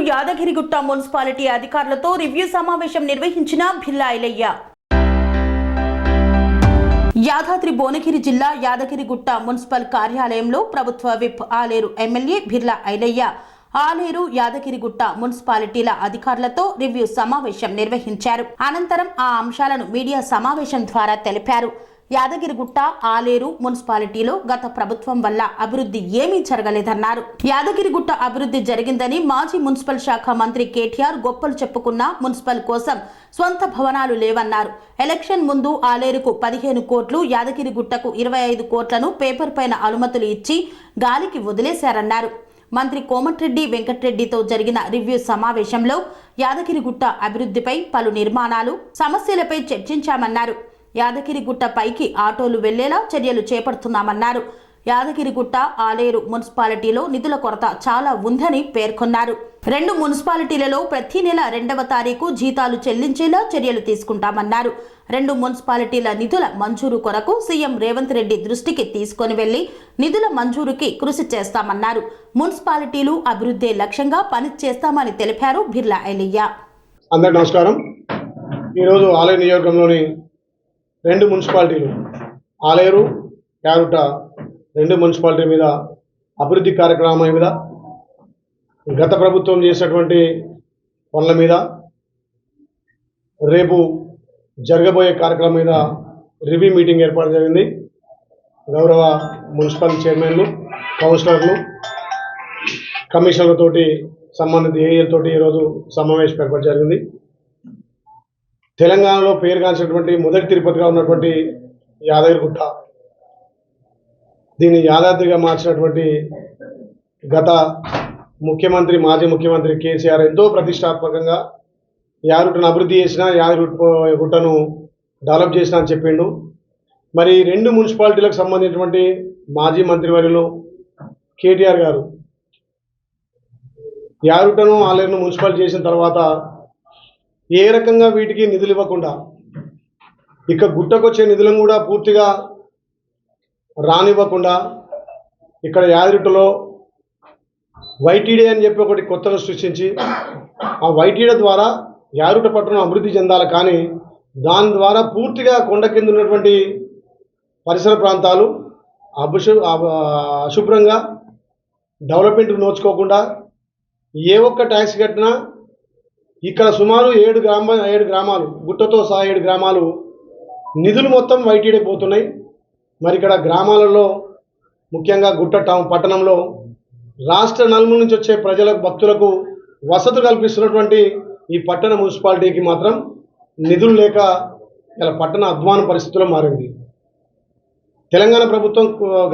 Yadagirigutta municipality అధికారులతో review సమావేశం నిర్వహించిన భిల్లా ఐలయ్య. యాదాద్రి భువనగిరి జిల్లా యాదగిరిగుట్ట మున్సిపల్ కార్యాలయంలో ప్రభుత్వ విప్ ఆలేరు ఎమ్మెల్యే భిల్లా ఐలయ్య ఆలేరు యాదగిరిగుట్ట మున్సిపాలిటీల అధికారులతో రివ్యూ సమావేశం నిర్వహించారు. అనంతరం ఆ అంశాలను మీడియా సమావేశం ద్వారా తెలిపారు. యాదగిరిగుట్ట ఆలేరు మున్సిపాలిటీలో గత ప్రభుత్వం వల్ల అభివృద్ధి ఏమీ జరగలేదన్నారు. యాదగిరిగుట్ట అభివృద్ధి జరిగిందని మాజీ మున్సిపల్ శాఖ మంత్రి కేటీఆర్ గొప్పలు చెప్పుకున్న మున్సిపల్ కోసం స్వంత భవనాలు లేవన్నారు. ఎలక్షన్ ముందు ఆలేరుకు 15 కోట్లు, యాదగిరిగుట్టకు 25 కోట్లను పేపర్ పైన అనుమతులు ఇచ్చి గాలికి వదిలేశారన్నారు. మంత్రి కోమటిరెడ్డి వెంకటరెడ్డితో జరిగిన రివ్యూ సమావేశంలో యాదగిరిగుట్ట అభివృద్ధిపై, పలు నిర్మాణాలు, సమస్యలపై చర్చించామన్నారు. యాదగిరిగుట్ట పైకి ఆటోలు వెళ్లేలా చర్యలు చేపడుతున్నామన్నారు. యాదగిరిగుట్ట ఆలేరు మున్సిపాలిటీలో నిధుల కొరత చాలా ఉందని పేర్కొన్నారు. 2 మున్సిపాలిటీలలో ప్రతి నెల 2వ తారీఖు జీతాలు చెల్లించేలా చర్యలు తీసుకుంటామన్నారు. 2 మున్సిపాలిటీల నిధుల మంజూరు కొరకు సీఎం రేవంత్ రెడ్డి దృష్టికి తీసుకొని వెళ్లి నిధుల మంజూరుకి కృషి చేస్తామన్నారు. మున్సిపాలిటీలు అభివృద్ధి లక్ష్యంగా పనిచేస్తామని తెలిపారు భిల్లా ఐలయ్య. అందరికీ నమస్కారం. ఈరోజు ఆలేరు నియోజకవర్గంలోని 2 మున్సిపాలిటీలు ఆలేరు, యాదగిరిగుట్ట 2 మున్సిపాలిటీ మీద అభివృద్ధి కార్యక్రమం మీద, గత ప్రభుత్వం చేసినటువంటి పనుల మీద, రేపు జరగబోయే కార్యక్రమం మీద రివ్యూ మీటింగ్ ఏర్పాటు జరిగింది. గౌరవ మున్సిపల్ చైర్మన్లు, కౌన్సిలర్లు, కమిషనర్లతోటి, సంబంధిత ఏఈలతోటి ఈరోజు సమావేశం ఏర్పాటు జరిగింది. తెలంగాణలో పేరుగాంచినటువంటి మొదటి తిరుపతిగా ఉన్నటువంటి యాదగిరిగుట్ట, దీన్ని యాదాద్రిగా మార్చినటువంటి గత ముఖ్యమంత్రి, మాజీ ముఖ్యమంత్రి కేసీఆర్ ఎంతో ప్రతిష్టాత్మకంగా యాదగిరిగుట్టను అభివృద్ధి చేసిన, యాదగిరిగుట్టను డెవలప్ చేసిన అని చెప్పిండు. మరి 2 మున్సిపాలిటీలకు సంబంధించినటువంటి మాజీ మంత్రివర్యులు కేటీఆర్ గారు యాదగిరిగుట్టను, ఆలేరును మున్సిపాలిటీ చేసిన తర్వాత ఏ రకంగా వీటికి నిధులు ఇవ్వకుండా, ఇక గుట్టకు వచ్చే నిధులను కూడా పూర్తిగా రానివ్వకుండా, ఇక్కడ యాదగిరిగుట్టలో వైటీడీ అని చెప్పి ఒకటి కొత్తగా సృష్టించి ఆ వైటీడీ ద్వారా యాదగిరిగుట్ట పట్టణం అభివృద్ధి చెందాలి. కానీ దాని ద్వారా పూర్తిగా కొండ కింద ఉన్నటువంటి పరిసర ప్రాంతాలు అశుభ్రంగా డెవలప్మెంట్కి నోచుకోకుండా, ఏ ఒక్క ట్యాక్స్ కట్టినా ఇక్కడ సుమారు 7 గ్రామాలు, గుట్టతో సహా 7 గ్రామాలు నిధులు మొత్తం వైటీడీ పోతున్నాయి. మరి ఇక్కడ గ్రామాలలో, ముఖ్యంగా గుట్ట టౌన్ పట్టణంలో రాష్ట్ర నలుమూల నుంచి వచ్చే ప్రజలకు, భక్తులకు వసతులు కల్పిస్తున్నటువంటి ఈ పట్టణ మున్సిపాలిటీకి మాత్రం నిధులు లేక ఇలా పట్టణ అధ్వాన పరిస్థితుల్లో మారింది. తెలంగాణ ప్రభుత్వం,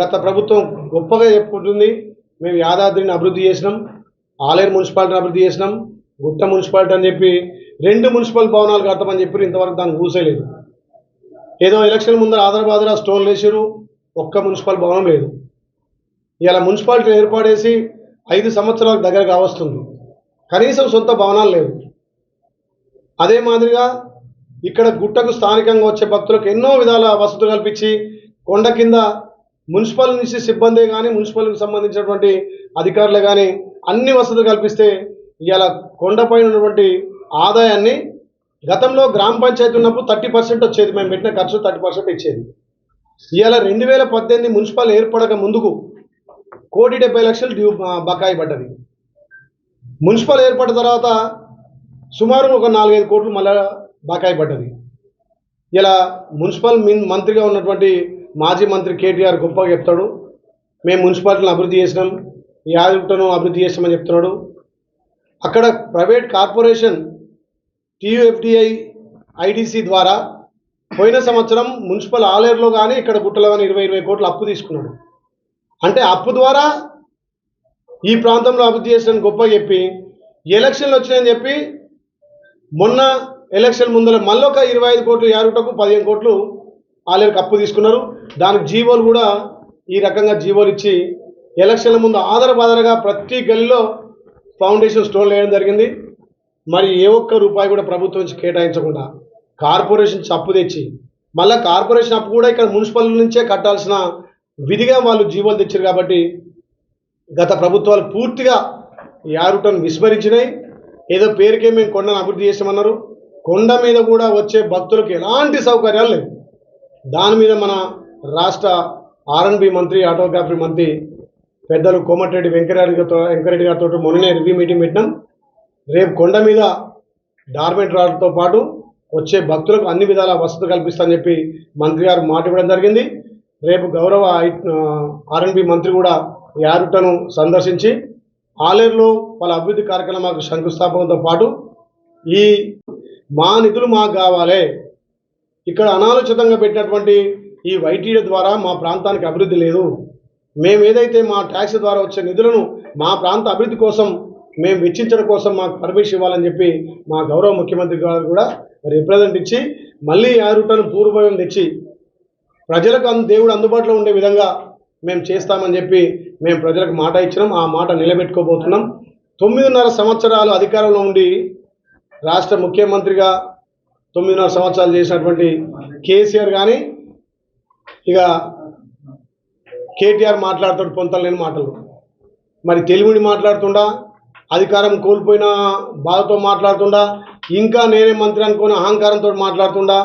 గత ప్రభుత్వం గొప్పగా చెప్పుకుంటుంది, మేము యాదాద్రిని అభివృద్ధి చేసినాం, ఆలేరు మున్సిపాలిటీని అభివృద్ధి చేసినాం, గుట్ట మున్సిపాలిటీ అని చెప్పి 2 మున్సిపల్ భవనాలు కడతామని చెప్పి ఇంతవరకు దాన్ని కూసేలేదు. ఏదో ఎలక్షన్ ముందర ఆదరబాదరా స్టోన్లు వేసారు, ఒక్క మున్సిపల్ భవనం లేదు. ఇలా మున్సిపాలిటీ ఏర్పాటేసి 5 సంవత్సరాల దగ్గర కావస్తుంది, కనీసం సొంత భవనాలు లేవు. అదే మాదిరిగా ఇక్కడ గుట్టకు స్థానికంగా వచ్చే భక్తులకు ఎన్నో విధాల వసతులు కల్పించి, కొండ కింద మున్సిపల్ నుంచి సిబ్బంది కానీ, మున్సిపల్కి సంబంధించినటువంటి అధికారులు కానీ అన్ని వసతులు కల్పిస్తే ఇవాళ కొండపైన ఉన్నటువంటి ఆదాయాన్ని, గతంలో గ్రామ పంచాయతీ ఉన్నప్పుడు 30% వచ్చేది, మేము పెట్టిన ఖర్చు 30% ఇచ్చేది. ఇవాళ 2018 మున్సిపల్ ఏర్పడక ముందుకు 1,70,00,000 డ్యూ బకాయి పడ్డది. మున్సిపల్ ఏర్పడిన తర్వాత సుమారు ఒక 4-5 కోట్లు మళ్ళా బకాయి పడ్డది. ఇలా మున్సిపల్ మంత్రిగా ఉన్నటువంటి మాజీ మంత్రి కేటీఆర్ గొప్పగా చెప్తాడు, మేము మున్సిపాలిటీని అభివృద్ధి చేసినాం, యాదగిరిగుట్టను అభివృద్ధి చేస్తామని చెప్తున్నాడు. అక్కడ ప్రైవేట్ కార్పొరేషన్ TUFDI IDC ద్వారా పోయిన సంవత్సరం మున్సిపల్ ఆలేరులో కానీ, ఇక్కడ గుట్టలో కానీ 20 కోట్లు అప్పు తీసుకున్నాడు. అంటే అప్పు ద్వారా ఈ ప్రాంతంలో అభివృద్ధి చేసిన గొప్ప చెప్పి, ఎలక్షన్లు వచ్చినాయని చెప్పి మొన్న ఎలక్షన్ ముందర మళ్ళీ ఒక 25 కోట్లు యాదగిరిగుట్టకు, 15 కోట్లు ఆలేరుకు అప్పు తీసుకున్నారు. దానికి జీవోలు కూడా ఈ రకంగా జీవోలు ఇచ్చి ఎలక్షన్ల ముందు ఆధారబాదరగా ప్రతి గల్లీలో ఫౌండేషన్ స్టోన్ వేయడం జరిగింది. మరి ఏ ఒక్క రూపాయి కూడా ప్రభుత్వం నుంచి కేటాయించకుండా కార్పొరేషన్ అప్పు తెచ్చి, మళ్ళీ కార్పొరేషన్ అప్పు కూడా ఇక్కడ మున్సిపల్ నుంచే కట్టాల్సిన విధిగా వాళ్ళు జీవోలు తెచ్చారు. కాబట్టి గత ప్రభుత్వాలు పూర్తిగా యాదగిరిగుట్టను విస్మరించినాయి. ఏదో పేరుకే మేము కొండను అభివృద్ధి చేసామన్నారు. కొండ మీద కూడా వచ్చే భక్తులకు ఎలాంటి సౌకర్యాలు లేవు. దాని మీద మన రాష్ట్ర R&B మంత్రి, ఆటోగ్రఫీ మంత్రి పెద్దలు కోమటిరెడ్డి వెంకరెడ్డి గారితో మొన్ననే రివ్యూ మీటింగ్ పెట్టినాం. రేపు కొండ మీద డార్మెంట్ రాడ్తో పాటు వచ్చే భక్తులకు అన్ని విధాల వసతులు కల్పిస్తామని చెప్పి మంత్రి గారు మాట ఇవ్వడం జరిగింది. రేపు గౌరవ R&B మంత్రి కూడా యారుటను సందర్శించి ఆలేరులో వాళ్ళ అభివృద్ధి కార్యక్రమాలకు శంకుస్థాపనతో పాటు ఈ మా నిధులు మాకు కావాలి, ఇక్కడ అనాలోచితంగా పెట్టినటువంటి ఈ వైటీడీ ద్వారా మా ప్రాంతానికి అభివృద్ధి లేదు, మేము ఏదైతే మా ట్యాక్స్ ద్వారా వచ్చే నిధులను మా ప్రాంత అభివృద్ధి కోసం మేము వెచ్చించడం కోసం మాకు పర్మిషన్ ఇవ్వాలని చెప్పి మా గౌరవ ముఖ్యమంత్రి గారు కూడా రిప్రజెంట్ ఇచ్చి మళ్ళీ యారుటను పూర్వభావం తెచ్చి ప్రజలకు దేవుడు అందుబాటులో ఉండే విధంగా మేము చేస్తామని చెప్పి మేము ప్రజలకు మాట ఇచ్చినాం. ఆ మాట నిలబెట్టుకోబోతున్నాం. 9.5 సంవత్సరాలు అధికారంలో ఉండి రాష్ట్ర ముఖ్యమంత్రిగా 9.5 సంవత్సరాలు చేసినటువంటి కేసీఆర్ కానీ ఇక కేటీఆర్ మాట్లాడుతాడు పొంతలేని మాటలు. మరి తెలుగుని మాట్లాడుతుండా, అధికారం కోల్పోయిన బాధతో మాట్లాడుతుండా, ఇంకా నేనే మంత్రి అనుకుని అహంకారంతో మాట్లాడుతుండా,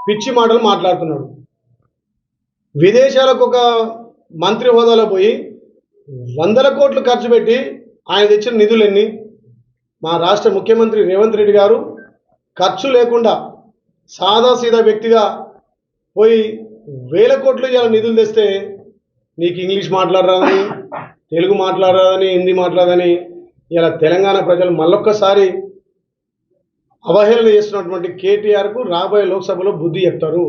పిచ్చి మాటలు మాట్లాడుతున్నాడు. విదేశాలకు ఒక మంత్రి హోదాలో పోయి 100 కోట్లు ఖర్చు పెట్టి ఆయన తెచ్చిన నిధులన్నీ మా రాష్ట్ర ముఖ్యమంత్రి రేవంత్ రెడ్డి గారు ఖర్చు లేకుండా సాదాసీదా వ్యక్తిగా పోయి 1000 కోట్లు ఇలా నిధులు తెస్తే నీకు ఇంగ్లీష్ మాట్లాడరాదని, తెలుగు మాట్లాడరాదని, హిందీ మాట్లాడదని ఇలా తెలంగాణ ప్రజలు మళ్ళొక్కసారి అవహేళన చేస్తున్నటువంటి కేటీఆర్కు రాబోయే లోక్సభలో బుద్ధి చెప్తారు.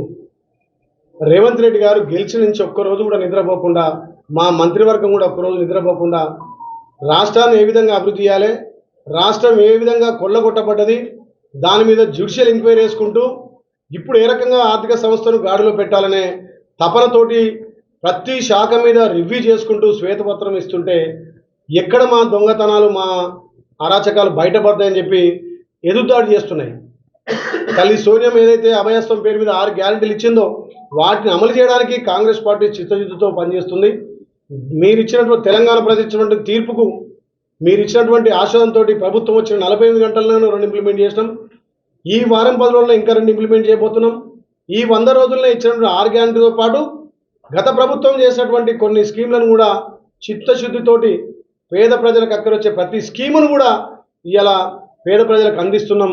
రేవంత్ రెడ్డి గారు గెలిచిన నుంచి ఒక్కరోజు కూడా నిద్రపోకుండా, మా మంత్రివర్గం కూడా ఒక్కరోజు నిద్రపోకుండా రాష్ట్రాన్ని ఏ విధంగా అభివృద్ధి చేయాలి, రాష్ట్రం ఏ విధంగా కొల్లగొట్టబడ్డది, దాని మీద జ్యుడిషియల్ ఎంక్వైరీ వేసుకుంటూ ఇప్పుడు ఏ రకంగా ఆర్థిక సంస్థను గాడిలో పెట్టాలనే తపనతోటి ప్రతి శాఖ మీద రివ్యూ చేసుకుంటూ శ్వేతపత్రం ఇస్తుంటే ఎక్కడ మా దొంగతనాలు, మా అరాచకాలు బయటపడతాయని చెప్పి ఎదురుదాడి చేస్తున్నాయి. తల్లి సోనియం ఏదైతే అభయస్థం పేరు మీద 6 గ్యారెంటీలు ఇచ్చిందో వాటిని అమలు చేయడానికి కాంగ్రెస్ పార్టీ చిత్తశుద్ధితో పనిచేస్తుంది. మీరు ఇచ్చినటువంటి తెలంగాణ ప్రజలు ఇచ్చినటువంటి తీర్పుకు, మీరు ఇచ్చినటువంటి ఆశయంతో ప్రభుత్వం వచ్చిన 45 గంటల్లోనూ 2 ఇంప్లిమెంట్ చేసినాం. ఈ వారం 10 రోజుల్లో ఇంకా 2 ఇంప్లిమెంట్ చేయబోతున్నాం. ఈ 100 రోజుల్లో ఇచ్చినటువంటి 6 గ్యారెంటీతో పాటు గత ప్రభుత్వం చేసినటువంటి కొన్ని స్కీమ్లను కూడా చిత్తశుద్ధితోటి పేద ప్రజలకు అక్కరొచ్చే ప్రతి స్కీమును కూడా ఇలా పేద ప్రజలకు అందిస్తున్నాం.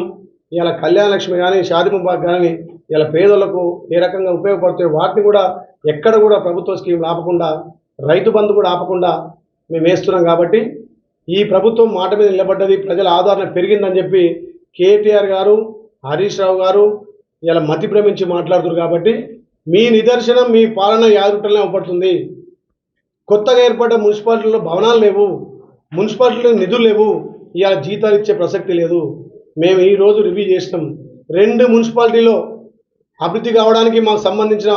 ఇలా కళ్యాణ లక్ష్మి కానీ, షాదీ ముబారక్ కానీ ఇలా పేదలకు ఏ రకంగా ఉపయోగపడతాయో వాటిని కూడా ఎక్కడ కూడా ప్రభుత్వ స్కీములు ఆపకుండా, రైతు బంధు కూడా ఆపకుండా మేము వేస్తున్నాం. కాబట్టి ఈ ప్రభుత్వం మాట మీద నిలబడ్డది, ప్రజల ఆదరణ పెరిగిందని చెప్పి కేటీఆర్ గారు, హరీష్ రావు గారు ఇలా మతి భ్రమించి మాట్లాడుతున్నారు. కాబట్టి మీ నిదర్శనం మీ పాలన యాదుటనే అవపడుతుంది. కొత్తగా ఏర్పడ్డ మున్సిపాలిటీలో భవనాలు లేవు, మున్సిపాలిటీలో నిధులు లేవు, ఇవాళ జీతాలు ఇచ్చే ప్రసక్తి లేదు. మేము ఈరోజు రివ్యూ చేసినాం. 2 మున్సిపాలిటీలో అభివృద్ధి కావడానికి మాకు సంబంధించిన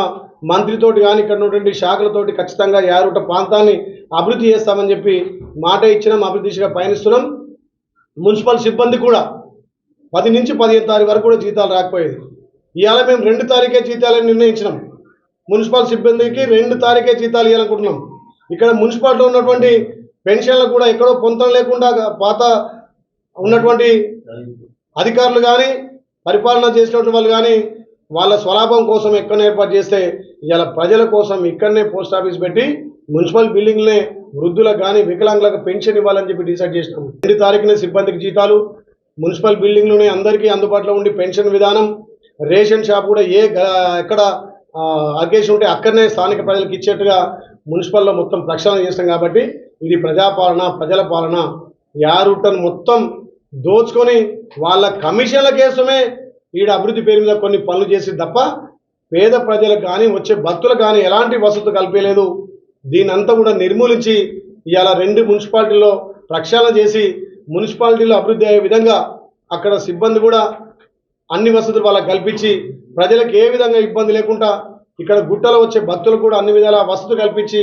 మంత్రితోటి కానీ ఇక్కడ ఉన్నటువంటి శాఖలతోటి ఖచ్చితంగా యారుట ప్రాంతాన్ని అభివృద్ధి చేస్తామని చెప్పి మాట ఇచ్చినాం. అభివృద్ధి దిశగా పయనిస్తున్నాం. మున్సిపల్ సిబ్బంది కూడా 10 నుంచి 15 తారీఖు వరకు కూడా జీతాలు రాకపోయేది. ఇవాళ మేము 2 తారీఖే జీతాలని నిర్ణయించినాం. మున్సిపల్ సిబ్బందికి 2 తారీఖే జీతాలు ఇవ్వాలనుకుంటున్నాం. ఇక్కడ మున్సిపాలిటీలో ఉన్నటువంటి పెన్షన్లకు కూడా ఎక్కడో పొంతం లేకుండా పాత ఉన్నటువంటి అధికారులు కానీ, పరిపాలన చేసినటువంటి వాళ్ళు కానీ వాళ్ళ స్వలాభం కోసం ఎక్కడ ఏర్పాటు చేస్తే ఇలా ప్రజల కోసం ఇక్కడనే పోస్ట్ ఆఫీస్ పెట్టి మున్సిపల్ బిల్డింగ్లనే వృద్ధులకు కానీ వికలాంగులకు పెన్షన్ ఇవ్వాలని చెప్పి డిసైడ్ చేసినాం. 2 తారీఖునే సిబ్బందికి జీతాలు, మున్సిపల్ బిల్డింగ్లోనే అందరికీ అందుబాటులో ఉండి పెన్షన్ విధానం, రేషన్ షాప్ కూడా ఎక్కడ అకేషన్ ఉంటే అక్కడనే స్థానిక ప్రజలకు ఇచ్చేట్టుగా మున్సిపల్లో మొత్తం ప్రక్షాళన చేస్తాం. కాబట్టి ఇది ప్రజాపాలన, ప్రజల పాలన. యారుటను మొత్తం దోచుకొని వాళ్ళ కమిషన్ల కోసమే ఈడ అభివృద్ధి పేరు మీద కొన్ని పనులు చేసి తప్ప పేద ప్రజలకు కానీ వచ్చే భక్తులకు కానీ ఎలాంటి వసతులు కల్పలేదు. దీని అంతా కూడా నిర్మూలించి ఇవాళ 2 మున్సిపాలిటీల్లో ప్రక్షాళన చేసి మున్సిపాలిటీలో అభివృద్ధి అయ్యే విధంగా అక్కడ సిబ్బంది కూడా అన్ని వసతులు వాళ్ళకి కల్పించి ప్రజలకు ఏ విధంగా ఇబ్బంది లేకుండా ఇక్కడ గుట్టలో వచ్చే భక్తులకు కూడా అన్ని విధాల వసతులు కల్పించి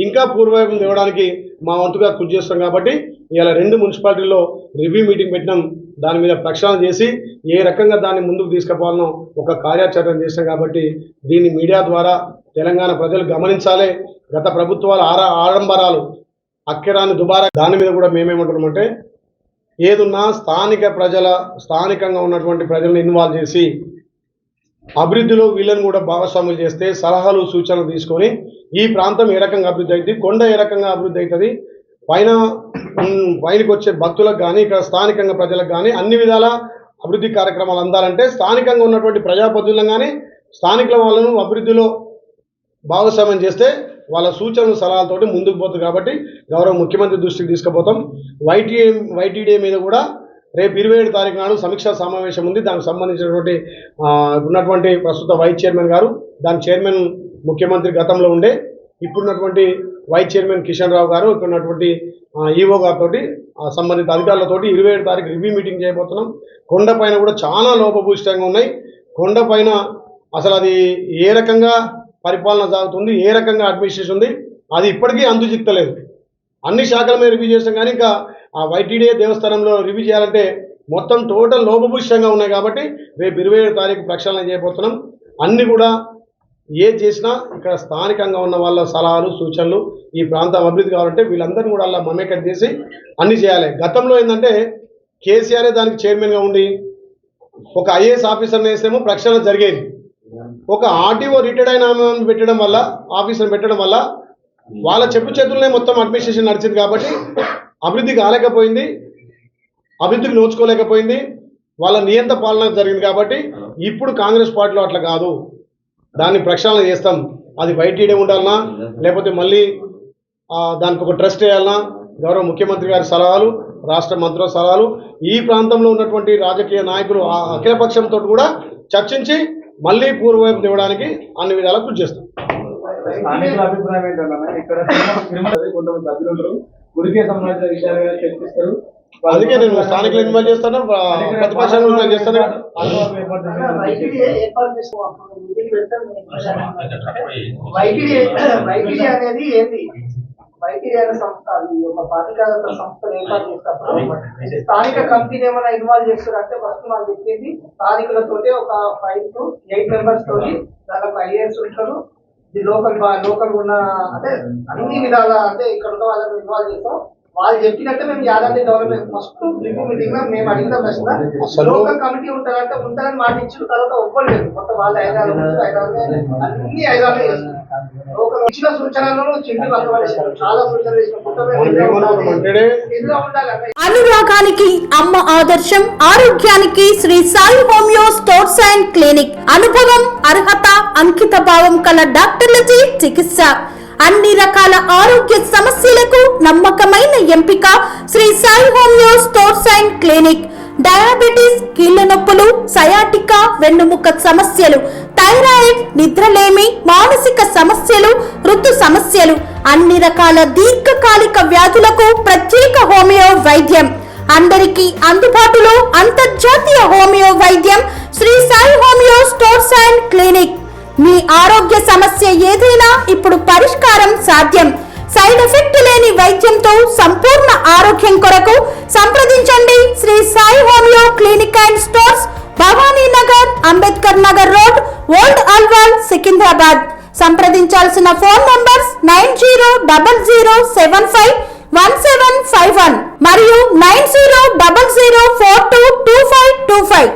ఇంకా పూర్వవైపు తేవడానికి మా వంతుగా కృషి చేస్తాం. కాబట్టి ఇలా 2 మున్సిపాలిటీల్లో రివ్యూ మీటింగ్ పెట్టినాం. దాని మీద ప్రక్షాళన చేసి ఏ రకంగా దాన్ని ముందుకు తీసుకుపోవాలనో ఒక కార్యాచరణ చేస్తాం. కాబట్టి దీన్ని మీడియా ద్వారా తెలంగాణ ప్రజలు గమనించాలి. గత ప్రభుత్వాల ఆడంబరాలు, అక్కెరాని దుబారా, దాని మీద కూడా మేమేమంటున్నామంటే ఏదున్నా స్థానికంగా ఉన్నటువంటి ప్రజలను ఇన్వాల్వ్ చేసి అభివృద్ధిలో వీళ్ళని కూడా భాగస్వాములు చేస్తే సలహాలు సూచనలు తీసుకొని ఈ ప్రాంతం ఏ రకంగా అభివృద్ధి అవుతుంది, కొండ ఏ రకంగా అభివృద్ధి అవుతుంది, పైనకి వచ్చే భక్తులకు కానీ ఇక్కడ స్థానికంగా ప్రజలకు కానీ అన్ని విధాల అభివృద్ధి కార్యక్రమాలు అందాలంటే స్థానికంగా ఉన్నటువంటి ప్రజాప్రతినిధులను కానీ స్థానికుల వాళ్ళను అభివృద్ధిలో భాగస్వామ్యం చేస్తే వాళ్ళ సూచనలు సలహాలతోటి ముందుకు పోతుంది. కాబట్టి గౌరవ ముఖ్యమంత్రి దృష్టికి తీసుకుపోతాం. వైటీడీఏ మీద కూడా రేపు 27 తారీఖు నాడు సమీక్షా సమావేశం ఉంది. దానికి సంబంధించినటువంటి ఉన్నటువంటి ప్రస్తుత వైస్ చైర్మన్ గారు, దాని చైర్మన్ ముఖ్యమంత్రి గతంలో ఉండే, ఇప్పుడున్నటువంటి వైస్ చైర్మన్ కిషన్ రావు గారు, ఇప్పుడున్నటువంటి ఈఓ గారితో సంబంధిత అధికారులతోటి 27 తారీఖు రివ్యూ మీటింగ్ చేయబోతున్నాం. కొండపైన కూడా చాలా లోపభూయిష్టంగా ఉన్నాయి. కొండపైన అసలు అది ఏ రకంగా పరిపాలన సాగుతుంది, ఏ రకంగా అడ్మినిస్ట్రేషన్ ఉంది, అది ఇప్పటికీ అందుచిక్కలేదు. అన్ని శాఖల మీద రివ్యూ చేస్తాం కానీ ఇంకా ఆ వైటీడీఏ దేవస్థానంలో రివ్యూ చేయాలంటే మొత్తం టోటల్ లోపభూయిష్టంగా ఉన్నాయి. కాబట్టి రేపు 27 తారీఖు ప్రక్షాళన చేయబోతున్నాం. అన్నీ కూడా ఏది చేసినా ఇక్కడ స్థానికంగా ఉన్న వాళ్ళ సలహాలు సూచనలు, ఈ ప్రాంతం అభివృద్ధి కావాలంటే వీళ్ళందరినీ కూడా అలా మమేకం చేసి అన్నీ చేయాలి. గతంలో ఏంటంటే కేసీఆరే దానికి చైర్మన్గా ఉండి ఒక ఐఏఎస్ ఆఫీసర్ని వేస్తేమో ప్రక్షాళన జరిగేది. ఒక ఆర్టీఓ రిటైర్డ్ అయిన పెట్టడం వల్ల, ఆఫీసర్ పెట్టడం వల్ల వాళ్ళ చెప్పు చేతుల్లోనే మొత్తం అడ్మినిస్ట్రేషన్ నడిచింది. కాబట్టి అభివృద్ధి కాలేకపోయింది, అభివృద్ధికి నోచుకోలేకపోయింది, వాళ్ళ నియంత పాలన జరిగింది. కాబట్టి ఇప్పుడు కాంగ్రెస్ పార్టీలో అట్లా కాదు, దాన్ని ప్రక్షాళన చేస్తాం. అది వైటీడీ ఉండాలన్నా లేకపోతే మళ్ళీ దానికి ఒక ట్రస్ట్ వేయాలన్నా గౌరవ ముఖ్యమంత్రి గారి సలహాలు, రాష్ట్ర మంత్రుల సలహాలు, ఈ ప్రాంతంలో ఉన్నటువంటి రాజకీయ నాయకులు అఖిలపక్షంతో కూడా చర్చించి మళ్ళీ పూర్వవైపు తేవడానికి అన్ని విధాలా కృషి చేస్తాం. స్థానికుల అభిప్రాయం ఏంటన్నా, ఇక్కడ కొంతమంది సభ్యులు ఉంటారు, గుడికే సంబంధించిన విషయాలు చర్చిస్తారు. అందుకే నేను స్థానికులు ఇన్వాల్వ్ చేస్తాను, ప్రతిపక్షాలను ఇన్వాల్వ్ చేస్తాను. వైటీడీ అనేది ఏంటి? వైటీడీ అనే సంస్థ, అది ఒక పార్టీకార సంస్థను ఏర్పాటు చేసినప్పుడు స్థానిక కమిటీని ఏమైనా ఇన్వాల్వ్ చేస్తారంటే ఫస్ట్ మనం చెప్పింది స్థానికులతోటి ఒక 5 to 8 మెంబర్స్ తోటి దానికి ఐఏఎస్ ఉంటారు. ఇది లోకల్ ఉన్న అంటే అన్ని విధాల అంటే ఇక్కడ ఉన్న వాళ్ళని ఇన్వాల్వ్ చేస్తాం. వాళ్ళు చెప్పినట్టే మేము Yadadri development first review meeting లో మేము అడిగిన ప్రశ్న లోకల్ కమిటీ ఉంటారంటే ఉంటారని మాట ఇచ్చిన తర్వాత ఒప్పలేదు. మొత్తం వాళ్ళు 5 అన్ని 5 చేస్తారు. లోకల్ ఇచ్చిన సూచనలను చింటి పక్కవలేసారు. చాలా సూచనలు ఉండాలి. అనురాగానికి అమ్మ ఆదర్శం, ఆరోగ్యానికి Shri Sai homeo stores and clinic. అనుభవం, అర్హత, అంకిత భావం కల డాక్టర్లచే చికిత్స. అన్ని రకాల ఆరోగ్య సమస్యలకు నమ్మకమైన ఎంపిక Shri Sai homeo stores and clinic. Diabetes, కీళ్ల నొప్పులు, సయాటికా, వెన్నుముక్క సమస్యలు, థైరాయిడ్, నిద్రలేమి, మానసిక సమస్యలు, ఋతు సమస్యలు, అన్ని రకాల దీర్ఘకాలిక వ్యాధులకు ప్రత్యేక హోమియో వైద్యం. అందరికీ అందుబాటులో అంతర్జాతీయ హోమియో వైద్యం Sri Sai homeo stores and clinic. మీ ఆరోగ్య సమస్య ఏదైనా ఇప్పుడు పరిష్కారం సాధ్యం. సైడ్ ఎఫెక్ట్ లేని వైద్యంతో సంపూర్ణ ఆరోగ్యం కొరకు సంప్రదించండి Sri Sai homeo clinic and stores, Bhavani Nagar, Ambedkar Nagar road, old Alwal, Secunderabad. సంప్రదించాల్సిన ఫోన్ నంబర్స్ 9000751751 మరియు 9000422525.